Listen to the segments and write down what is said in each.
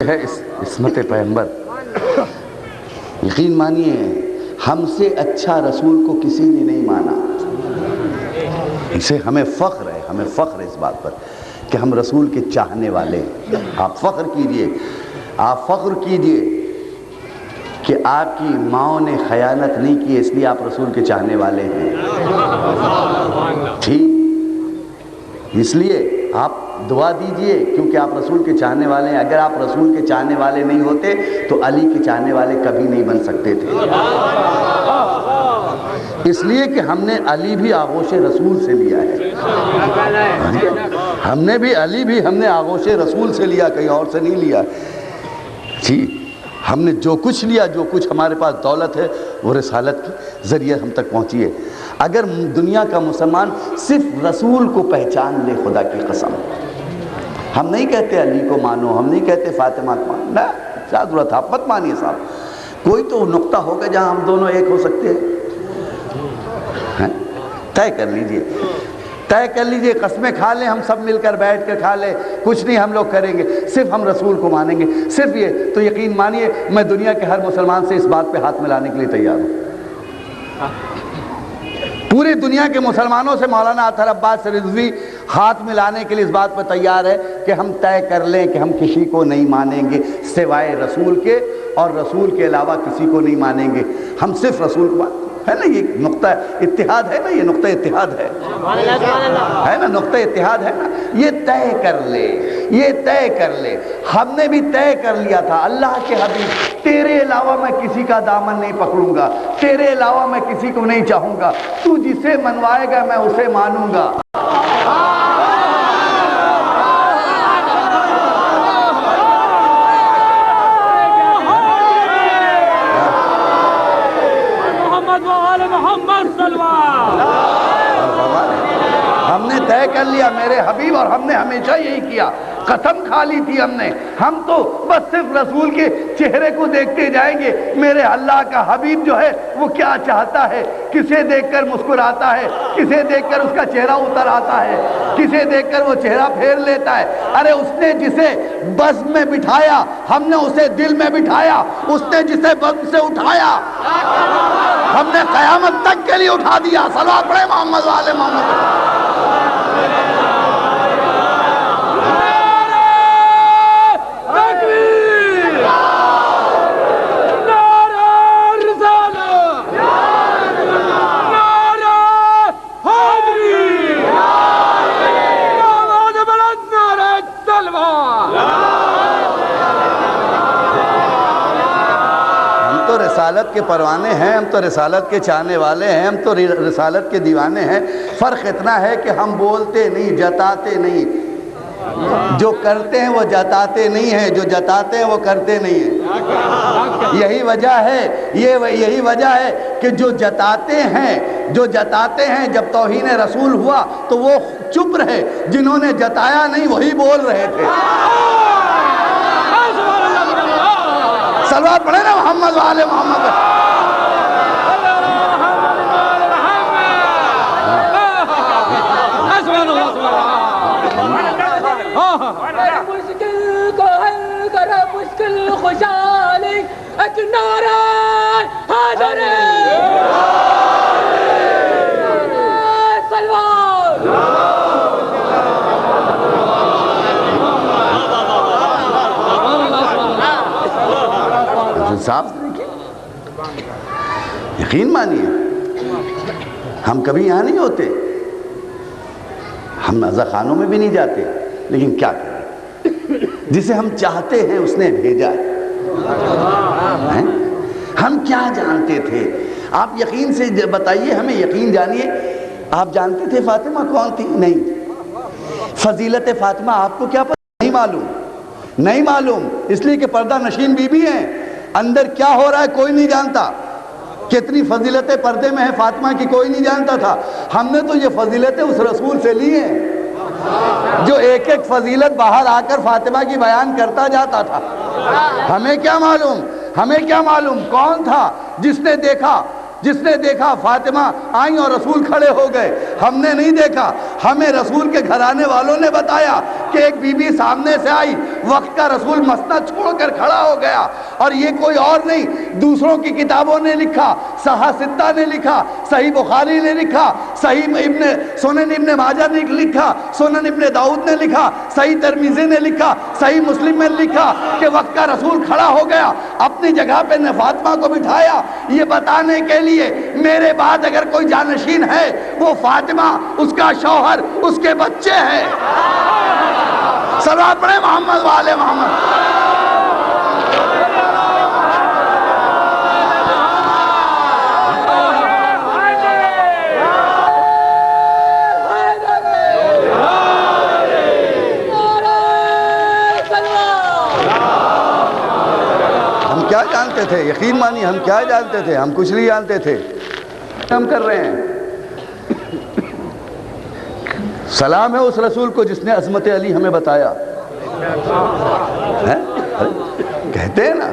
ہے عصمت پیغمبر. یقین مانیے ہم سے اچھا رسول کو کسی نے نہیں مانا. اسے ہمیں فخر ہے اس بات پر کہ ہم رسول کے چاہنے والے ہیں. آپ فخر کیجئے کہ آپ کی ماؤں نے خیانت نہیں کی، اس لیے آپ رسول کے چاہنے والے ہیں. ٹھیک، اس لیے آپ دعا دیجئے کیونکہ آپ رسول کے چاہنے والے ہیں. اگر آپ رسول کے چاہنے والے نہیں ہوتے تو علی کے چاہنے والے کبھی نہیں بن سکتے تھے. اس لیے کہ ہم نے علی بھی آغوش رسول سے لیا ہے. ہم نے آغوش رسول سے لیا، کہیں اور سے نہیں لیا. جی، ہم نے جو کچھ لیا، جو کچھ ہمارے پاس دولت ہے وہ رسالت کے ذریعے ہم تک پہنچی ہے. اگر دنیا کا مسلمان صرف رسول کو پہچان لے، خدا کی قسم، ہم نہیں کہتے علی کو مانو، ہم نہیں کہتے فاطمہ کو مانو، نہ کیا ضرورت ہے، آپ مت مانیے صاحب. کوئی تو نقطہ ہوگا جہاں ہم دونوں ایک ہو سکتے ہیں. طے کر لیجئے، قسمیں کھا لیں، ہم سب مل کر بیٹھ کر کھا لیں، کچھ نہیں ہم لوگ کریں گے، صرف ہم رسول کو مانیں گے، صرف یہ. تو یقین مانیے میں دنیا کے ہر مسلمان سے اس بات پہ ہاتھ ملانے کے لیے تیار ہوں. پوری دنیا کے مسلمانوں سے مولانا اطہر عباس رضوی ہاتھ ملانے کے لیے اس بات پر تیار ہے کہ ہم طے کر لیں کہ ہم کسی کو نہیں مانیں گے سوائے رسول کے، اور رسول کے علاوہ کسی کو نہیں مانیں گے. ہم صرف رسول کو مانیں. ہے نا یہ نقطہ اتحاد ہے نا، یہ نقطہ اتحاد ہے نا، نقطہ اتحاد ہے نا. یہ طے کر لے. ہم نے بھی طے کر لیا تھا، اللہ کے حبیب تیرے علاوہ میں کسی کا دامن نہیں پکڑوں گا، تیرے علاوہ میں کسی کو نہیں چاہوں گا، تو جسے منوائے گا میں اسے مانوں گا. ہم نے طے کر لیا میرے حبیب، اور ہم نے ہمیشہ یہی کیا. قسم کھا لی تھی ہم تو بس صرف رسول کے چہرے کو دیکھتے جائیں گے. میرے اللہ کا حبیب جو ہے وہ کیا چاہتا ہے، کسے دیکھ کر مسکراتا ہے، کسے دیکھ کر اس کا چہرہ اتر آتا ہے، کسے دیکھ کر وہ چہرہ پھیر لیتا ہے. ارے اس نے جسے بزم میں بٹھایا ہم نے اسے دل میں بٹھایا، اس نے جسے بزم سے اٹھایا ہم نے قیامت تک کے لیے اٹھا دیا. صلوات پڑھیں محمد والے محمد. رسالت کے پروانے ہیں، ہم تو رسالت کے چاہنے والے ہیں، ہم تو رسالت کے دیوانے ہیں. فرق اتنا ہے کہ ہم بولتے نہیں، جتاتے نہیں. جو کرتے ہیں وہ جتاتے نہیں ہیں، جو جتاتے ہیں وہ کرتے نہیں ہیں. یہی وجہ ہے کہ جو جتاتے ہیں جب توہین رسول ہوا تو وہ چپ رہے، جنہوں نے جتایا نہیں وہی بول رہے تھے. صلوات پڑھیں نا محمد والے محمد. مشکل کو حل کر مشکل خوشحالی ایک نعرہ حیدر. صاحب یقین مانیے ہم کبھی یہاں نہیں ہوتے، ہم عزا خانوں میں بھی نہیں جاتے، لیکن کیا کریں، جسے ہم چاہتے ہیں اس نے بھیجا ہے. ہم کیا جانتے تھے؟ آپ یقین سے بتائیے، ہمیں یقین جانیے. آپ جانتے تھے فاطمہ کون تھی؟ نہیں. فضیلت فاطمہ آپ کو کیا پتہ؟ نہیں معلوم، اس لیے کہ پردہ نشین بی بی ہیں. اندر کیا ہو رہا ہے کوئی نہیں جانتا. کتنی فضیلتیں پردے میں ہیں فاطمہ کی کوئی نہیں جانتا تھا. ہم نے تو یہ فضیلتیں اس رسول سے لی ہیں جو ایک ایک فضیلت باہر آ کر فاطمہ کی بیان کرتا جاتا تھا. ہمیں کیا معلوم کون تھا جس نے دیکھا فاطمہ آئیں اور رسول کھڑے ہو گئے. ہم نے نہیں دیکھا، ہمیں رسول کے گھرانے والوں نے بتایا کہ ایک بی بی سامنے سے آئی، وقت کا رسول مسند چھوڑ کر کھڑا ہو گیا، اور یہ کوئی اور نہیں، دوسروں کی کتابوں نے لکھا، صحاح ستہ نے لکھا، صحیح بخاری نے لکھا، صحیح سنن ابن ماجہ نے لکھا، سنن ابن داؤد نے لکھا، صحیح ترمذی نے لکھا، صحیح مسلم میں لکھا کہ وقت کا رسول کھڑا ہو گیا، اپنی جگہ پہ نے فاطمہ کو بٹھایا، یہ بتانے کے لیے میرے بعد اگر کوئی جانشین ہے وہ فاطمہ، اس کا شوہر، اس کے بچے ہیں۔ صلوات پڑھیں محمد والے محمد۔ کیا جانتے تھے؟ یقین مانی ہم کیا جانتے تھے؟ ہم کچھ نہیں جانتے تھے، ہم کر رہے ہیں۔ سلام ہے اس رسول کو جس نے عظمت علی ہمیں بتایا۔ کہتے ہیں نا،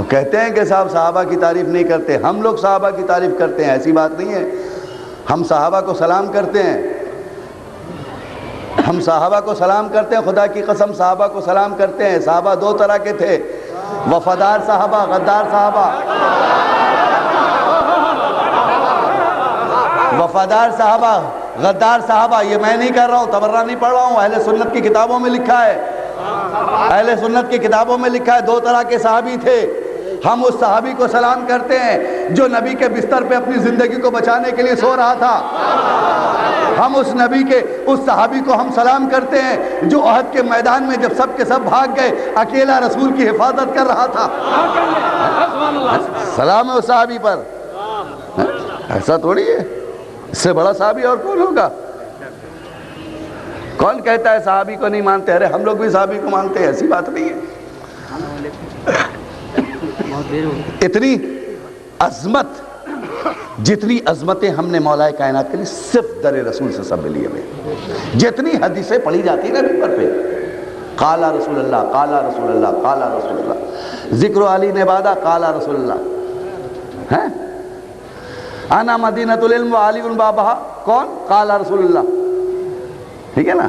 کہتے ہیں کہ صاحب صحابہ کی تعریف نہیں کرتے، ہم لوگ صحابہ کی تعریف کرتے ہیں، ایسی بات نہیں ہے۔ ہم صحابہ کو سلام کرتے ہیں، ہم صحابہ کو سلام کرتے ہیں، خدا کی قسم صحابہ کو سلام کرتے ہیں۔ صحابہ دو طرح کے تھے، وفادار صحابہ، غدار صحابہ۔ وفادار صحابہ، غدار صحابہ، یہ میں نہیں کر رہا ہوں، تبرہ نہیں پڑھ رہا ہوں، اہل سنت کی کتابوں میں لکھا ہے، اہل سنت کی کتابوں میں لکھا ہے۔ دو طرح کے صحابی تھے۔ ہم اس صحابی کو سلام کرتے ہیں جو نبی کے بستر پہ اپنی زندگی کو بچانے کے لیے سو رہا تھا۔ ہم اس نبی کے اس صحابی کو ہم سلام کرتے ہیں جو احد کے میدان میں جب سب کے سب بھاگ گئے اکیلا رسول کی حفاظت کر رہا تھا۔ سلام ہے اس صحابی پر۔ ایسا تھوڑی ہے، اس سے بڑا صحابی اور کون ہوگا؟ کون کہتا ہے صحابی کو نہیں مانتے؟ ارے ہم لوگ بھی صحابی کو مانتے ہیں، ایسی بات نہیں ہے۔ اتنی عظمت، جتنی عظمتیں ہم نے مولا کائنات کے لیے صرف در رسول سے سب ملی ہمیں۔ جتنی حدیثیں پڑھی جاتی ہیں نا ممبر پہ، قال رسول اللہ، قال رسول اللہ، قال رسول اللہ، ذکر علی نے بعدا قال رسول اللہ، ہیں انا مدینۃ العلم وعلی بابہا، کون؟ قال رسول اللہ، ٹھیک ہے نا؟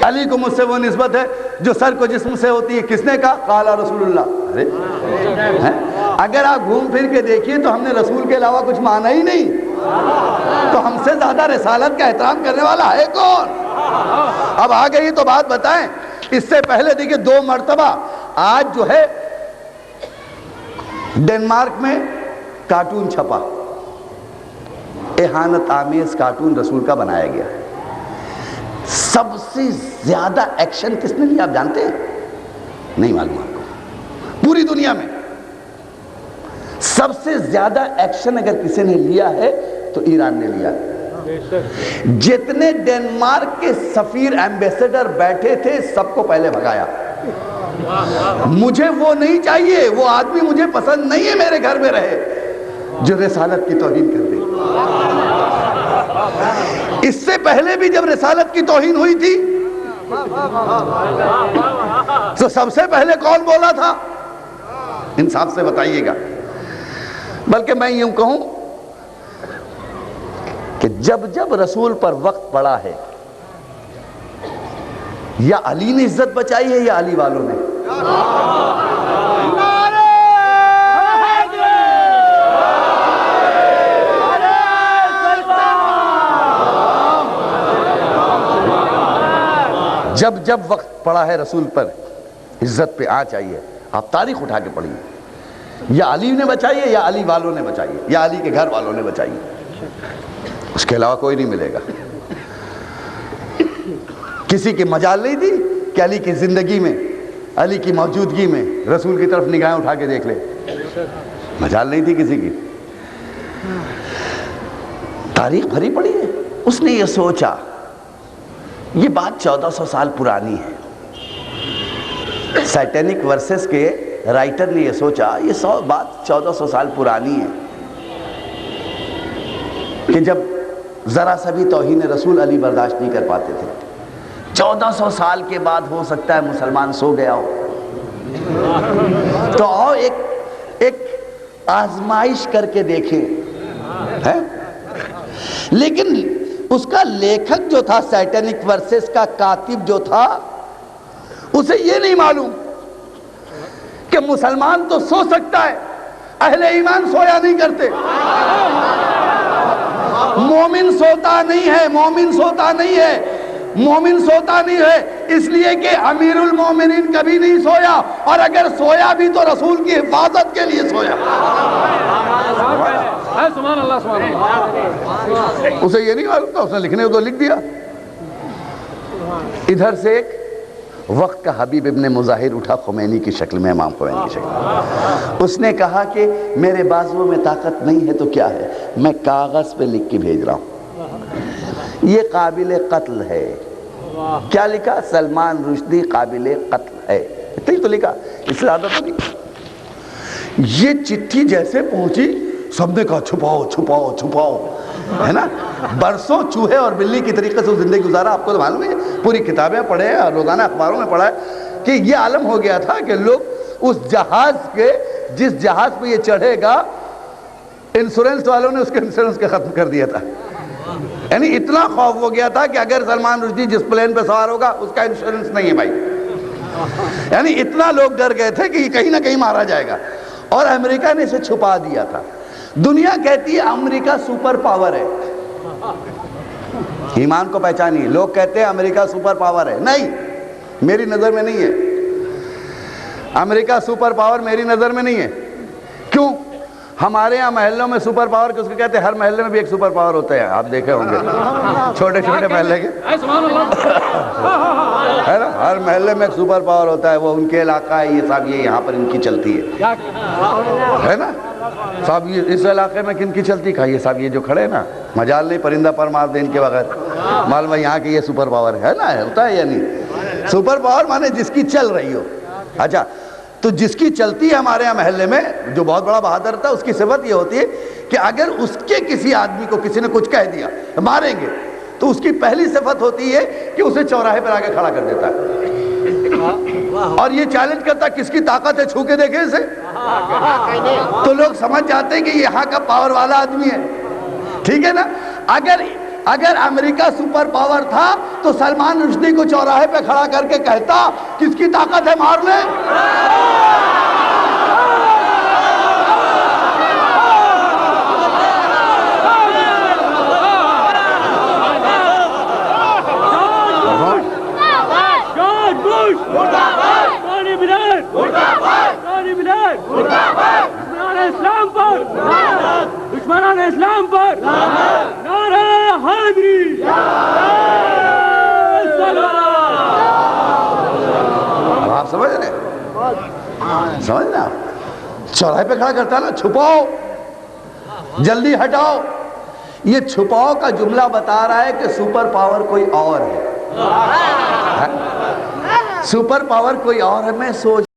علی کو مجھ سے وہ نسبت ہے جو سر کو جسم سے ہوتی ہے، کس نے کہا؟ قال رسول اللہ۔ ارے اگر آپ گھوم پھر کے دیکھیے تو ہم نے رسول کے علاوہ کچھ مانا ہی نہیں، تو ہم سے زیادہ رسالت کا احترام کرنے والا ہے کون؟ اب آگے ہی تو بات بتائیں۔ اس سے پہلے دیکھیں 2 مرتبہ آج جو ہے ڈنمارک میں کارٹون چھپا، اہانت آمیز کارٹون رسول کا بنایا گیا۔ سب سے زیادہ ایکشن کس نے لیا آپ جانتے ہیں؟ نہیں معلوم آپ کو؟ پوری دنیا میں سب سے زیادہ ایکشن اگر کسی نے لیا ہے تو ایران نے لیا۔ جتنے ڈنمارک کے سفیر ایمبیسڈر بیٹھے تھے سب کو پہلے بھگایا۔ مجھے وہ نہیں چاہیے، وہ آدمی مجھے پسند نہیں ہے میرے گھر میں رہے جو رسالت کی توہین کر دے۔ اس سے پہلے بھی جب رسالت کی توہین ہوئی تھی تو سب سے پہلے کون بولا تھا؟ انصاف سے بتائیے گا۔ بلکہ میں یوں کہوں کہ جب جب رسول پر وقت پڑا ہے، یا علی نے عزت بچائی ہے یا علی والوں نے۔ جب جب وقت پڑا ہے رسول پر عزت پہ آنچ آئی ہے، آپ تاریخ اٹھا کے پڑھیے، یا علی نے بچائی ہے یا علی والوں نے بچائی ہے یا علی کے گھر والوں نے بچائی ہے، اس کے علاوہ کوئی نہیں ملے گا۔ کسی کی مجال نہیں تھی کہ علی کی زندگی میں، علی کی موجودگی میں رسول کی طرف نگاہیں اٹھا کے دیکھ لے، مجال نہیں تھی کسی کی۔ تاریخ بھری پڑی ہے۔ اس نے یہ سوچا، یہ بات 1400 سال پرانی ہے، سیٹینک ورسز کے رائٹر نے یہ سوچا، یہ بات 1400 سال پرانی ہے کہ جب ذرا سا بھی توہین رسول علی برداشت نہیں کر پاتے تھے۔ 1400 سال کے بعد ہو سکتا ہے مسلمان سو گیا ہو، تو آؤ ایک آزمائش کر کے دیکھیں۔ لیکن اس کا لیکھک جو تھا سیٹینک ورسز کا کاتب جو تھا، اسے یہ نہیں معلوم کہ مسلمان تو سو سکتا ہے، اہل ایمان سویا نہیں کرتے. مومن سوتا نہیں ہے، مومن سوتا نہیں ہے، مومن سوتا نہیں ہے، اس لیے کہ امیر المومنین کبھی نہیں سویا، اور اگر سویا بھی تو رسول کی حفاظت کے لیے سویا. سبحان اللہ سبحان اللہ. اسے یہ نہیں معلوم تھا، اس نے لکھنے کو لکھ دیا. ادھر سے ایک وقت کا حبیب ابن مظاہر اٹھا خمینی کی شکل میں، امام خمینی کی شکل میں. اس نے کہا کہ میرے بازوؤں میں طاقت نہیں ہے تو کیا ہے، میں کاغذ پہ لکھ کے بھیج رہا ہوں، یہ قابل قتل ہے. کیا لکھا؟ سلمان رشدی قابل قتل ہے، اتنا ہی تو لکھا، اس سے زیادہ تو نہیں. یہ چٹھی جیسے پہنچی سب نے کہا چھپاؤ چھپاؤ چھپاؤ، ہے نا. برسوں چوہے اور بلی کی طریقے سے زندگی گزارا. آپ کو تو معلوم ہے، پوری کتابیں پڑھے اور روزانہ اخباروں میں پڑھا ہے کہ یہ عالم ہو گیا تھا کہ لوگ اس جہاز کے، جس جہاز پہ یہ چڑھے گا، انشورنس والوں نے اس کے انشورنس کا ختم کر دیا تھا. یعنی اتنا خوف ہو گیا تھا کہ اگر سلمان رشدی جس پلین پہ سوار ہوگا اس کا انشورنس نہیں ہے بھائی. یعنی اتنا لوگ ڈر گئے تھے کہ یہ کہیں نہ کہیں مارا جائے گا، اور امریکہ نے اسے چھپا دیا تھا. دنیا کہتی ہے امریکہ سپر پاور ہے. ایمان کو پہچانی. لوگ کہتے ہیں امریکہ سپر پاور ہے. نہیں، میری نظر میں نہیں ہے. امریکہ سپر پاور میری نظر میں نہیں ہے. کیوں؟ ہمارے یہاں محلوں میں سپر پاور کس کو کہتے ہیں؟ ہر محلے میں بھی ایک سپر پاور ہوتا ہے، آپ دیکھے ہوں گے، چھوٹے چھوٹے محلے کے، ہے نا. ہر محلے میں ایک سپر پاور ہوتا ہے، وہ ان کے علاقہ ہے، یہ صاحب یہ یہاں پر ان کی چلتی ہے نا. صاحب یہ اس علاقے میں کن کی چلتی؟ کہا یہ صاحب یہ جو کھڑے نا، مجال نہیں پرندہ پر مار دے ان کے بغیر، معلوم ہے یہاں کی یہ سپر پاور ہے نا. ہوتا ہے یا نہیں؟ سپر پاور مانے جس کی چل رہی ہو. اچھا، تو جس کی چلتی ہے ہمارے یہاں محلے میں، جو بہت بڑا بہادر تھا، اس کی صفت یہ ہوتی ہے کہ اگر اس کے کسی آدمی کو کسی نے کچھ کہہ دیا ماریں گے، تو اس کی پہلی صفت ہوتی ہے کہ اسے چوراہے پر آگے کھڑا کر دیتا ہے، اور یہ چیلنج کرتا ہے کس کی طاقت ہے، چھو کے دیکھیں اسے. تو لوگ سمجھ جاتے ہیں کہ یہاں کا پاور والا آدمی ہے. ٹھیک ہے نا. اگر امریکہ سپر پاور تھا تو سلمان رشدی کو چوراہے پہ کھڑا کر کے کہتا کس کی طاقت ہے، مار لے. دشمنان اسلام پر نعرہ حیدری. آپ سمجھ رہے ہیں؟ سمجھ رہے آپ؟ چوراہے پہ کھڑا کرتا نا، چھپاؤ، جلدی ہٹاؤ. یہ چھپاؤ کا جملہ بتا رہا ہے کہ سپر پاور کوئی اور ہے. سپر پاور کوئی اور ہے. میں سوچ